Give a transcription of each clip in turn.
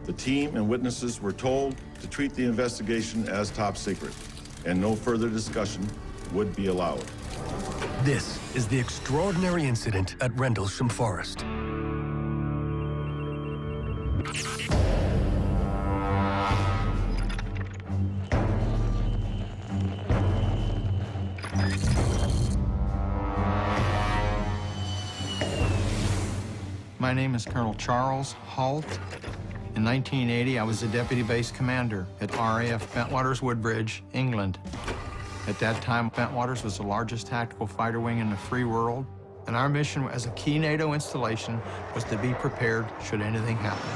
The team and witnesses were told to treat the investigation as top secret, and no further discussion would be allowed. This is the extraordinary incident at Rendlesham Forest. My name is Colonel Charles Halt. In 1980, I was a deputy base commander at RAF Woodbridge, England. At that time, Bentwaters was the largest tactical fighter wing in the free world, and our mission as a key NATO installation was to be prepared should anything happen.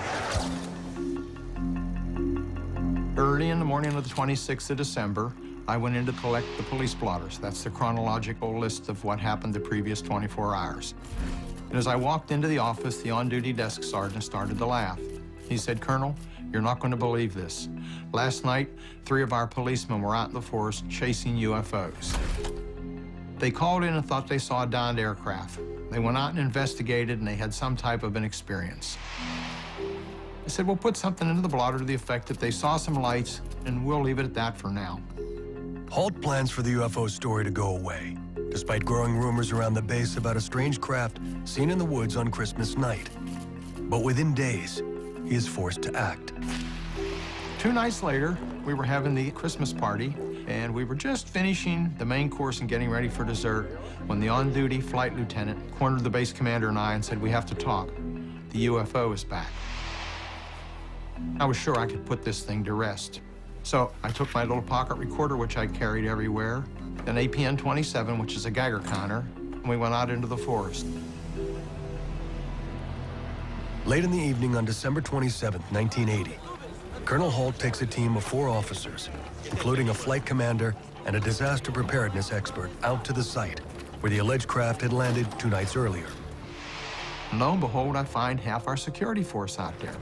Early in the morning of the 26th of December, I went in to collect the police blotters. That's the chronological list of what happened the previous 24 hours. And as I walked into the office, the on-duty desk sergeant started to laugh. He said, "Colonel, you're not going to believe this. Last night, 3 of our policemen were out in the forest chasing UFOs. They called in and thought they saw a downed aircraft. They went out and investigated, and they had some type of an experience." I said, "We'll put something into the blotter to the effect that they saw some lights, and we'll leave it at that for now." Halt plans for the UFO story to go away, despite growing rumors around the base about a strange craft seen in the woods on Christmas night. But within days, he is forced to act. 2 nights later, we were having the Christmas party, and we were just finishing the main course and getting ready for dessert when the on-duty flight lieutenant cornered the base commander and I and said, "We have to talk. The UFO is back." I was sure I could put this thing to rest. So I took my little pocket recorder, which I carried everywhere, an APN 27, which is a Geiger counter, and we went out into the forest. Late in the evening on December 27, 1980, Colonel Halt takes a team of 4 officers, including a flight commander and a disaster preparedness expert, out to the site where the alleged craft had landed 2 nights earlier. Lo and behold, I find half our security force out there.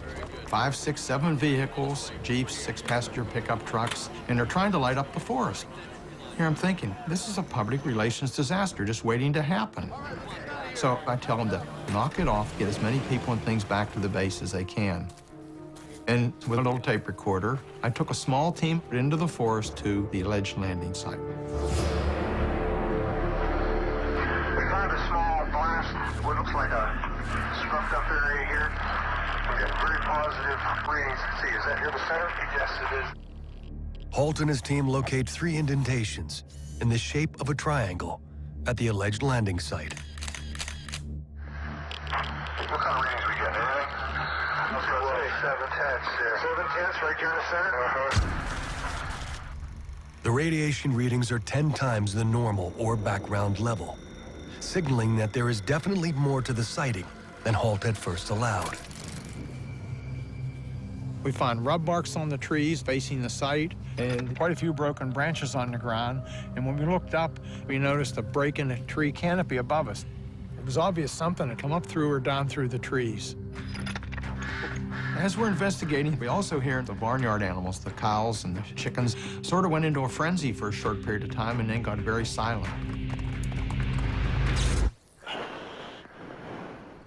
5, 6, 7 vehicles, Jeeps, 6-passenger pickup trucks, and they're trying to light up the forest. Here I'm thinking, this is a public relations disaster just waiting to happen. So I tell them to knock it off, get as many people and things back to the base as they can. And with a little tape recorder, I took a small team into the forest to the alleged landing site. We found a small blast, what looks like a scrubbed up area here. We got very positive readings. See, is that here the center? Yes, it is. Halt and his team locate 3 indentations in the shape of a triangle at the alleged landing site. What kind of readings we get? Anything? Let's go say 7 tenths there. 7 tenths right here in the center? The radiation readings are 10 times the normal or background level, signaling that there is definitely more to the sighting than Halt had first allowed. We find rub marks on the trees facing the site and quite a few broken branches on the ground. And when we looked up, we noticed a break in the tree canopy above us. It was obvious something had come up through or down through the trees. As we're investigating, we also hear the barnyard animals, the cows and the chickens, sort of went into a frenzy for a short period of time and then got very silent.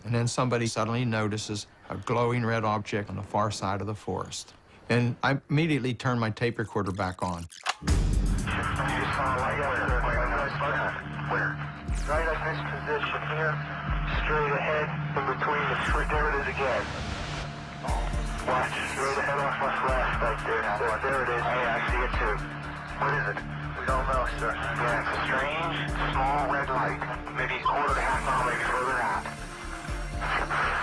And then somebody suddenly notices a glowing red object on the far side of the forest. And I immediately turned my tape recorder back on. You saw a light where? Right at this position here, straight ahead, in between the tree. There it is again. Watch, straight ahead off my flashlight there. There it is. Hey, I see it too. What is it? We don't know, sir. Yeah, it's a strange, small red light. Maybe a quarter to half mile, maybe further out.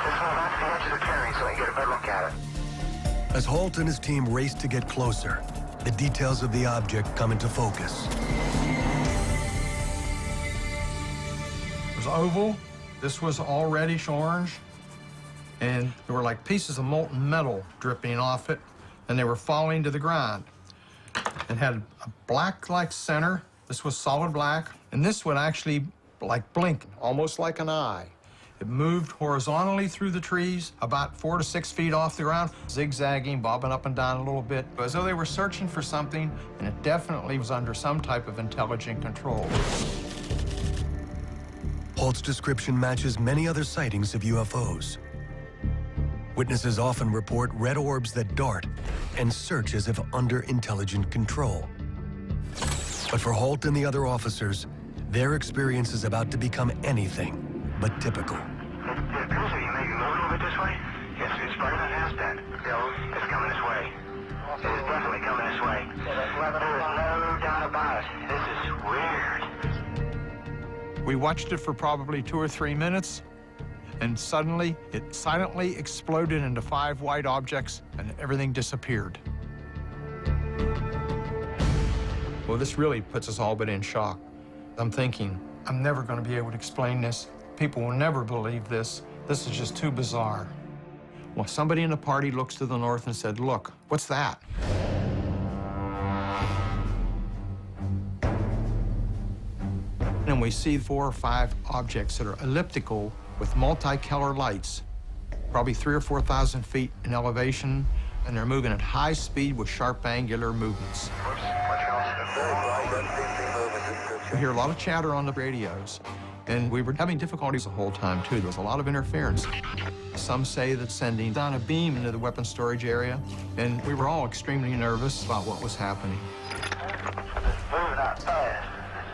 This one, that's the edge of the clearing, so I can get a better look at it. As Halt and his team race to get closer, the details of the object come into focus. It was oval. This was all reddish orange. And there were like pieces of molten metal dripping off it, and they were falling to the ground. It had a black-like center. This was solid black, and this would actually like blink, almost like an eye. It moved horizontally through the trees, about 4 to 6 feet off the ground, zigzagging, bobbing up and down a little bit, as though they were searching for something, and it definitely was under some type of intelligent control. Halt's description matches many other sightings of UFOs. Witnesses often report red orbs that dart and search as if under intelligent control. But for Halt and the other officers, their experience is about to become anything but typical. It appears that you may be moving a little bit this way. Yes, it's far enough past that. It's coming this way. It is definitely coming this way. There is no doubt about it. This is weird. We watched it for probably 2 or 3 minutes, and suddenly it silently exploded into 5 white objects, and everything disappeared. Well, this really puts us all but in shock. I'm thinking, I'm never going to be able to explain this. People will never believe this. This is just too bizarre. Well, somebody in the party looks to the north and said, "Look, what's that?" And we see 4 or 5 objects that are elliptical with multicolored lights, probably 3,000 or 4,000 feet in elevation, and they're moving at high speed with sharp angular movements. We hear a lot of chatter on the radios, and we were having difficulties the whole time, too. There was a lot of interference. Some say that sending down a beam into the weapons storage area, and we were all extremely nervous about what was happening. Moving up fast.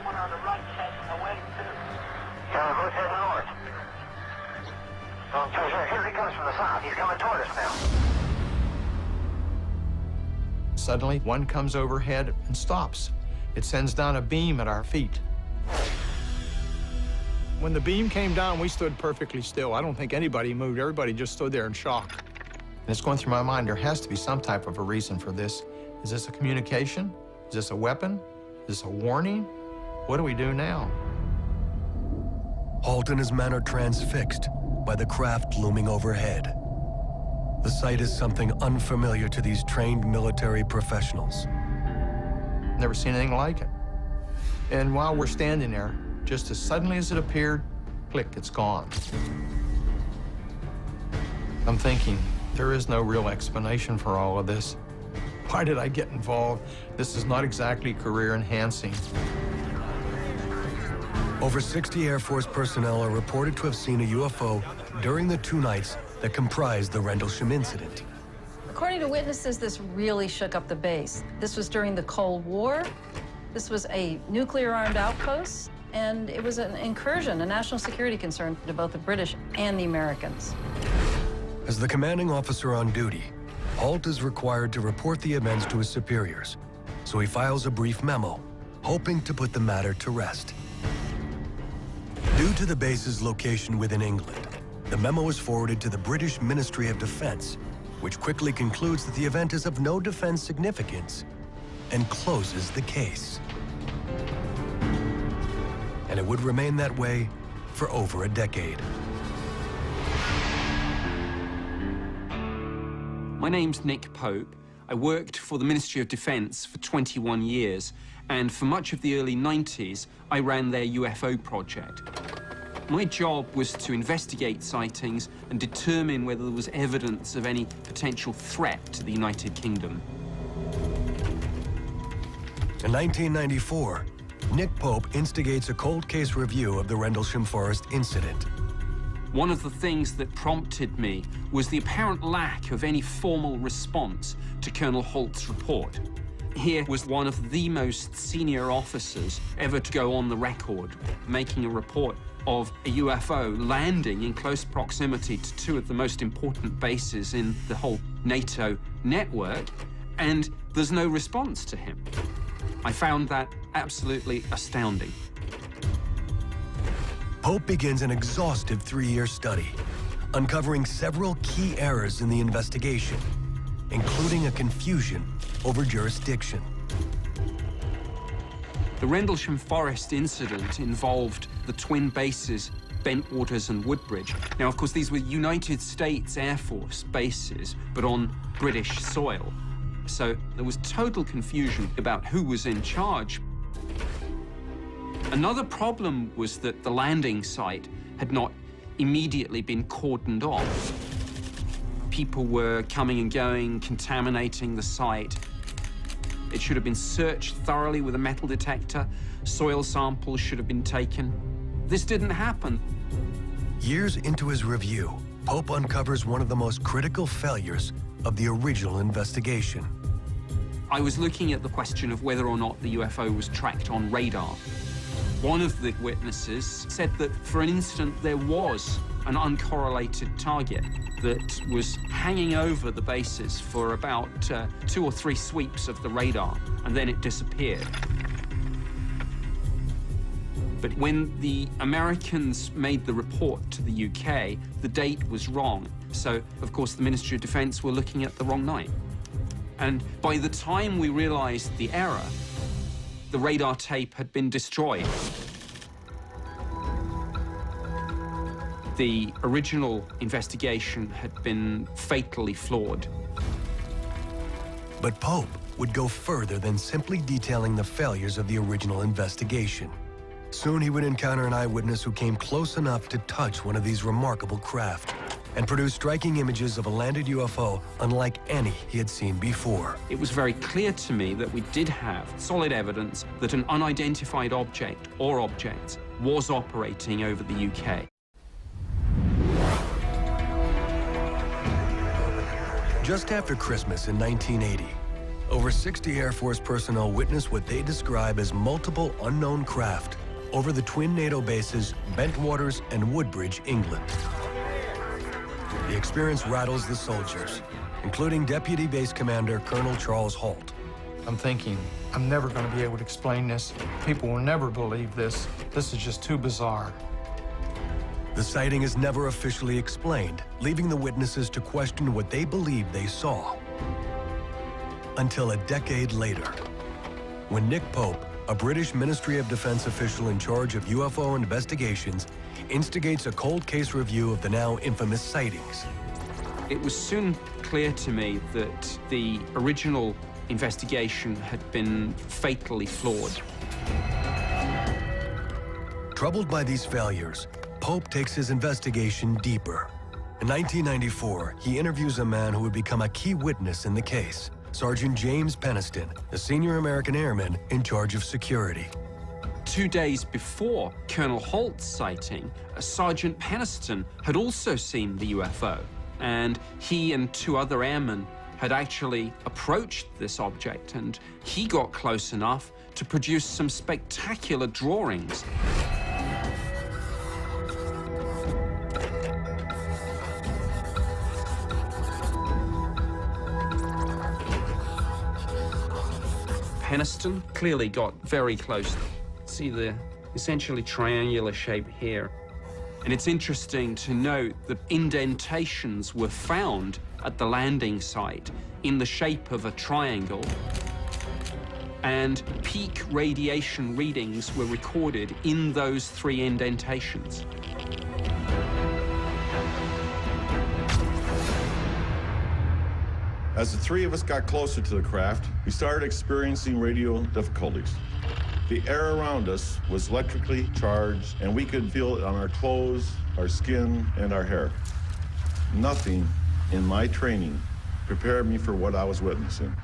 One on the right heading away, too. Yeah, both heading north. Oh, here he comes from the south. He's coming toward us now. Suddenly, one comes overhead and stops. It sends down a beam at our feet. When the beam came down, we stood perfectly still. I don't think anybody moved. Everybody just stood there in shock. And it's going through my mind, there has to be some type of a reason for this. Is this a communication? Is this a weapon? Is this a warning? What do we do now? Halt and his men are transfixed by the craft looming overhead. The sight is something unfamiliar to these trained military professionals. Never seen anything like it. And while we're standing there, just as suddenly as it appeared, click, it's gone. I'm thinking, there is no real explanation for all of this. Why did I get involved? This is not exactly career enhancing. Over 60 Air Force personnel are reported to have seen a UFO during the 2 nights that comprised the Rendlesham incident. According to witnesses, this really shook up the base. This was during the Cold War. This was a nuclear-armed outpost, and it was an incursion, a national security concern to both the British and the Americans. As the commanding officer on duty, Halt is required to report the events to his superiors, so he files a brief memo, hoping to put the matter to rest. Due to the base's location within England, the memo is forwarded to the British Ministry of Defense, which quickly concludes that the event is of no defense significance and closes the case. And it would remain that way for over a decade. My name's Nick Pope. I worked for the Ministry of Defense for 21 years, and for much of the early 90s, I ran their UFO project. My job was to investigate sightings and determine whether there was evidence of any potential threat to the United Kingdom. In 1994, Nick Pope instigates a cold case review of the Rendlesham Forest incident. One of the things that prompted me was the apparent lack of any formal response to Colonel Halt's report. Here was one of the most senior officers ever to go on the record, making a report of a UFO landing in close proximity to 2 of the most important bases in the whole NATO network, and there's no response to him. I found that absolutely astounding. Pope begins an exhaustive 3-year study, uncovering several key errors in the investigation, including a confusion over jurisdiction. The Rendlesham Forest incident involved the twin bases, Bentwaters and Woodbridge. Now, of course, these were United States Air Force bases, but on British soil. So there was total confusion about who was in charge. Another problem was that the landing site had not immediately been cordoned off. People were coming and going, contaminating the site. It should have been searched thoroughly with a metal detector. Soil samples should have been taken. This didn't happen. Years into his review, Pope uncovers one of the most critical failures of the original investigation. I was looking at the question of whether or not the UFO was tracked on radar. One of the witnesses said that for an instant there was an uncorrelated target that was hanging over the bases for about 2 or 3 sweeps of the radar, and then it disappeared. But when the Americans made the report to the UK, the date was wrong. So, of course, the Ministry of Defense were looking at the wrong night. And by the time we realized the error, the radar tape had been destroyed. The original investigation had been fatally flawed. But Pope would go further than simply detailing the failures of the original investigation. Soon he would encounter an eyewitness who came close enough to touch one of these remarkable craft and produce striking images of a landed UFO unlike any he had seen before. It was very clear to me that we did have solid evidence that an unidentified object or objects was operating over the UK. Just after Christmas in 1980, over 60 Air Force personnel witnessed what they describe as multiple unknown craft over the twin NATO bases Bentwaters and Woodbridge, England. The experience rattles the soldiers, including Deputy Base Commander Colonel Charles Halt. I'm thinking, I'm never going to be able to explain this. People will never believe this. This is just too bizarre. The sighting is never officially explained, leaving the witnesses to question what they believed they saw. Until a decade later, when Nick Pope, a British Ministry of Defense official in charge of UFO investigations, instigates a cold case review of the now infamous sightings. It was soon clear to me that the original investigation had been fatally flawed. Troubled by these failures, Pope takes his investigation deeper. In 1994, he interviews a man who would become a key witness in the case, Sergeant James Peniston, a senior American airman in charge of security. 2 days before Colonel Halt's sighting, Sergeant Peniston had also seen the UFO, and he and 2 other airmen had actually approached this object, and he got close enough to produce some spectacular drawings. Peniston clearly got very close. See the essentially triangular shape here. And it's interesting to note that indentations were found at the landing site in the shape of a triangle, and peak radiation readings were recorded in those 3 indentations. As the 3 of us got closer to the craft, we started experiencing radio difficulties. The air around us was electrically charged, and we could feel it on our clothes, our skin, and our hair. Nothing in my training prepared me for what I was witnessing.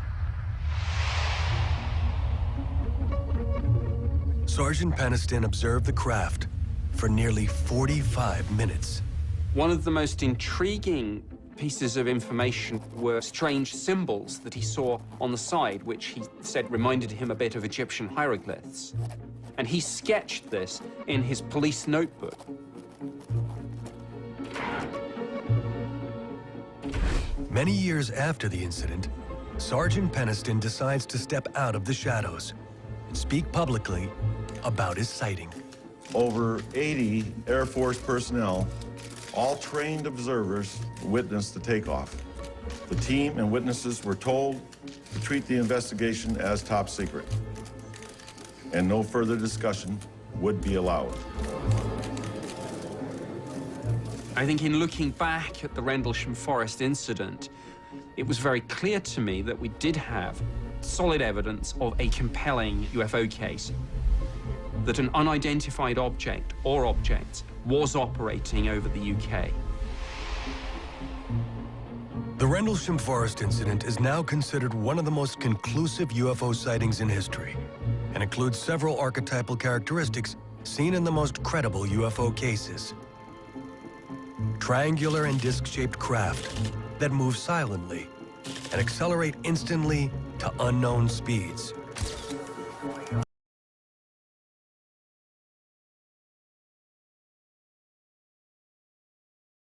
Sergeant Peniston observed the craft for nearly 45 minutes. One of the most intriguing pieces of information were strange symbols that he saw on the side, which he said reminded him a bit of Egyptian hieroglyphs. And he sketched this in his police notebook. Many years after the incident, Sergeant Peniston decides to step out of the shadows and speak publicly about his sighting. Over 80 Air Force personnel, all trained observers, witnessed the takeoff. The team and witnesses were told to treat the investigation as top secret, and no further discussion would be allowed. I think in looking back at the Rendlesham Forest incident, it was very clear to me that we did have solid evidence of a compelling UFO case, that an unidentified object or objects was operating over the UK. The Rendlesham Forest incident is now considered one of the most conclusive UFO sightings in history and includes several archetypal characteristics seen in the most credible UFO cases. triangular and disc-shaped craft that move silently and accelerate instantly to unknown speeds.